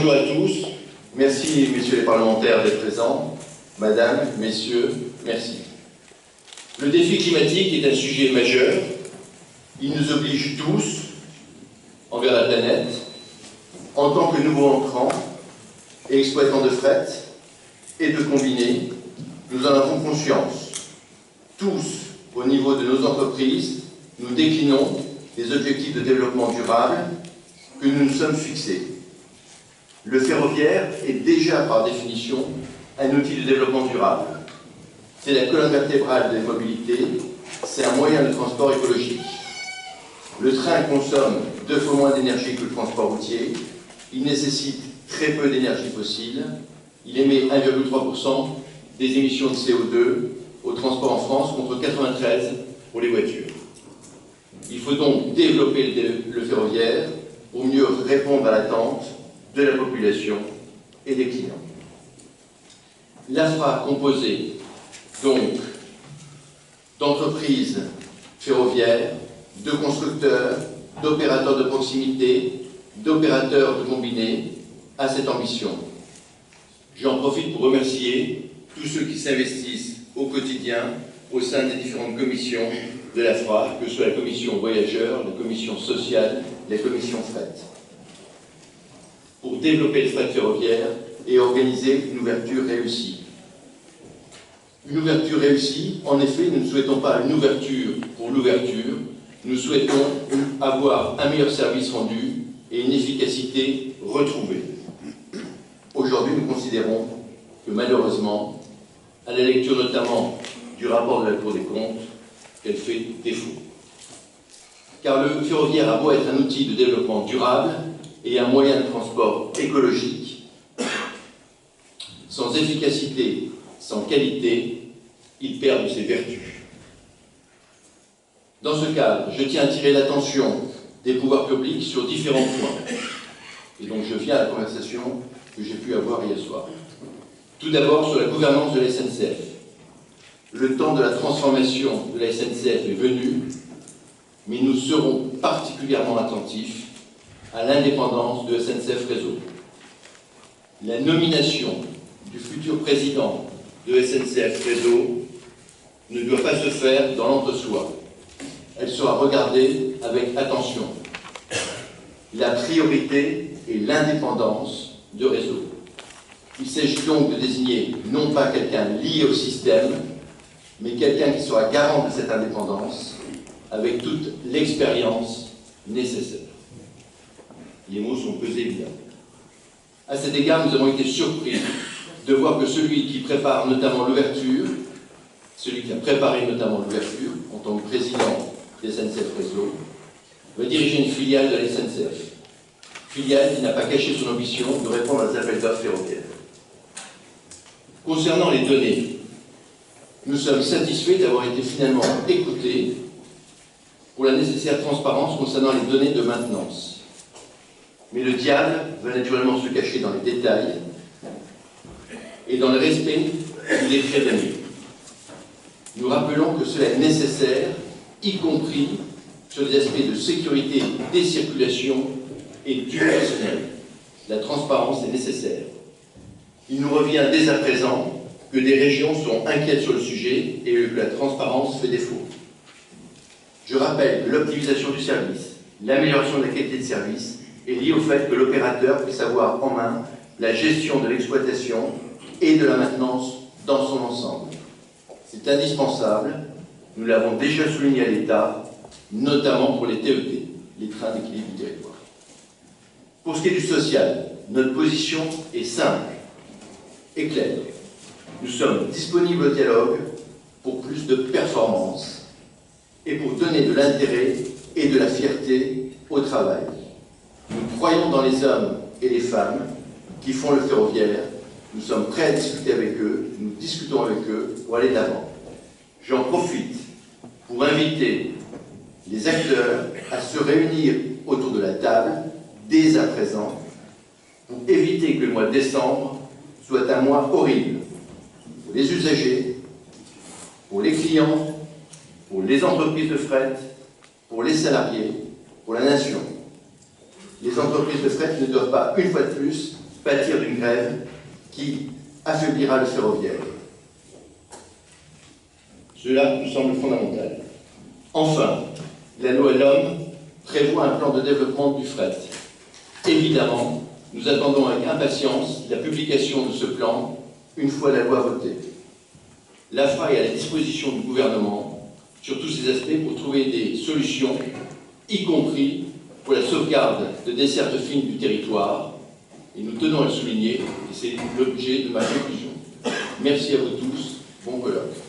bonjour à tous. Merci, messieurs les parlementaires, d'être présents. Madame, messieurs, merci. Le défi climatique est un sujet majeur. Il nous oblige tous, envers la planète, en tant que nouveaux entrants et exploitants de fret et de combinés, nous en avons conscience. Tous, au niveau de nos entreprises, nous déclinons les objectifs de développement durable que nous nous sommes fixés. Le ferroviaire est déjà, par définition, un outil de développement durable. C'est la colonne vertébrale des mobilités, c'est un moyen de transport écologique. Le train consomme 2 fois moins d'énergie que le transport routier, il nécessite très peu d'énergie fossile, il émet 1,3% des émissions de CO2 au transport en France contre 93 pour les voitures. Il faut donc développer le ferroviaire pour mieux répondre à l'attente de la population et des clients. L'AFRA, composée donc d'entreprises ferroviaires, de constructeurs, d'opérateurs de proximité, d'opérateurs de combinés, a cette ambition. J'en profite pour remercier tous ceux qui s'investissent au quotidien au sein des différentes commissions de l'AFRA, que ce soit la commission voyageurs, la commission sociale, la commission fret, pour développer le fret ferroviaire et organiser une ouverture réussie. Une ouverture réussie, en effet, nous ne souhaitons pas une ouverture pour l'ouverture, nous souhaitons avoir un meilleur service rendu et une efficacité retrouvée. Aujourd'hui, nous considérons que malheureusement, à la lecture notamment du rapport de la Cour des comptes, elle fait défaut. Car le ferroviaire a beau être un outil de développement durable et un moyen de transport écologique, sans efficacité, sans qualité, il perd de ses vertus. Dans ce cadre, je tiens à attirer l'attention des pouvoirs publics sur différents points. Et donc je viens à la conversation que j'ai pu avoir hier soir. Tout d'abord sur la gouvernance de la SNCF. Le temps de la transformation de la SNCF est venu, mais nous serons particulièrement attentifs à l'indépendance de SNCF Réseau. La nomination du futur président de SNCF Réseau ne doit pas se faire dans l'entre-soi. Elle sera regardée avec attention. La priorité est l'indépendance de Réseau. Il s'agit donc de désigner non pas quelqu'un lié au système, mais quelqu'un qui sera garant de cette indépendance avec toute l'expérience nécessaire. Les mots sont pesés bien. À cet égard, nous avons été surpris de voir que celui qui prépare notamment l'ouverture, celui qui a préparé notamment l'ouverture en tant que président des SNCF Réseau, va diriger une filiale de la SNCF. Filiale qui n'a pas caché son ambition de répondre à des appels d'offres ferroviaires. Concernant les données, nous sommes satisfaits d'avoir été finalement écoutés pour la nécessaire transparence concernant les données de maintenance. Mais le diable va naturellement se cacher dans les détails et dans le respect du décret donné. Nous rappelons que cela est nécessaire, y compris sur les aspects de sécurité des circulations et du personnel. La transparence est nécessaire. Il nous revient dès à présent que des régions sont inquiètes sur le sujet et que la transparence fait défaut. Je rappelle que l'optimisation du service, l'amélioration de la qualité de service est liée au fait que l'opérateur puisse avoir en main la gestion de l'exploitation et de la maintenance dans son ensemble. C'est indispensable, nous l'avons déjà souligné à l'État, notamment pour les TET, les trains d'équilibre du territoire. Pour ce qui est du social, notre position est simple et claire. Nous sommes disponibles au dialogue pour plus de performance et pour donner de l'intérêt et de la fierté au travail. Nous croyons dans les hommes et les femmes qui font le ferroviaire. Nous sommes prêts à discuter avec eux, nous discutons avec eux pour aller de l'avant. J'en profite pour inviter les acteurs à se réunir autour de la table dès à présent pour éviter que le mois de décembre soit un mois horrible pour les usagers, pour les clients, pour les entreprises de fret, pour les salariés, pour la nation. Les entreprises de fret ne doivent pas, une fois de plus, pâtir d'une grève qui affaiblira le ferroviaire. Cela nous semble fondamental. Enfin, la loi LOM prévoit un plan de développement du fret. Évidemment, nous attendons avec impatience la publication de ce plan une fois la loi votée. L'AFRA est à la disposition du gouvernement sur tous ces aspects pour trouver des solutions, y compris pour la sauvegarde de dessertes fines du territoire. Et nous tenons à le souligner, et c'est l'objet de ma conclusion. Merci à vous tous, bon colloque.